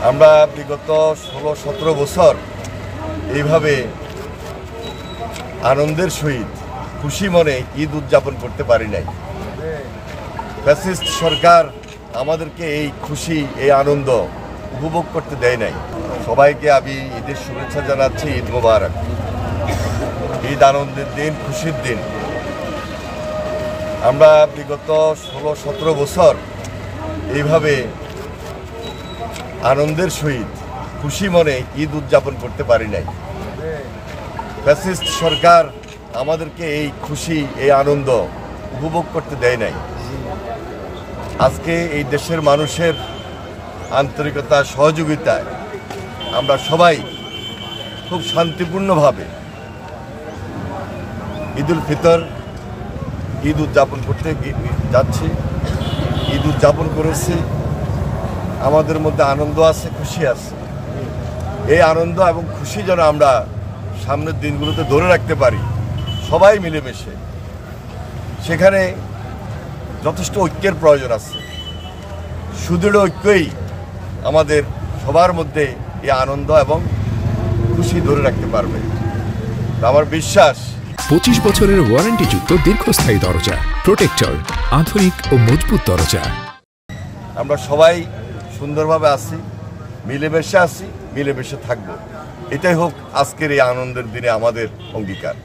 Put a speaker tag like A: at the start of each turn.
A: আমরা বিগত 16-17 বছর এইভাবে আনন্দের সহিত খুশি মনে ঈদ উদযাপন করতে পারি নাই। ফ্যাসিস্ট সরকার আমাদেরকে এই খুশি, এই আনন্দ উপভোগ করতে দেয় নাই। সবাইকে আমি ঈদের শুভেচ্ছা জানাচ্ছি। ঈদ মোবারক। ঈদ আনন্দের দিন, খুশির দিন। আমরা বিগত 16-17 বছর এইভাবে আনন্দের সহিত খুশি মনে ঈদ উদযাপন করতে পারি নাই। ফ্যাসিস্ট সরকার আমাদেরকে এই খুশি, এই আনন্দ উপভোগ করতে দেয় নাই। আজকে এই দেশের মানুষের আন্তরিকতা, সহযোগিতায় আমরা সবাই খুব শান্তিপূর্ণভাবে ঈদুল ফিতর, ঈদ উদযাপন করতে যাচ্ছি। ঈদ উদযাপন করেছি, আমাদের মধ্যে আনন্দ আছে, খুশি আছে। এই আনন্দ এবং খুশি যেন আমরা সামনের দিনগুলোতে ধরে রাখতে পারি, সবাই মিলেমিশে। সেখানে যথেষ্ট ঐক্যের প্রয়োজন আছে। সুদৃঢ় ঐক্যই আমাদের সবার মধ্যে এই আনন্দ এবং খুশি ধরে রাখতে পারবে। আমার বিশ্বাস
B: 25 বছরের ওয়ারেন্টিযুক্ত দীর্ঘস্থায়ী দরজা প্রোটেক্টর, আধুনিক ও মজবুত দরজা।
A: আমরা সবাই সুন্দরভাবে আছি, মিলেমিশে আছি, মিলেমিশে থাকবো। এটাই হোক আজকের এই আনন্দের দিনে আমাদের অঙ্গীকার।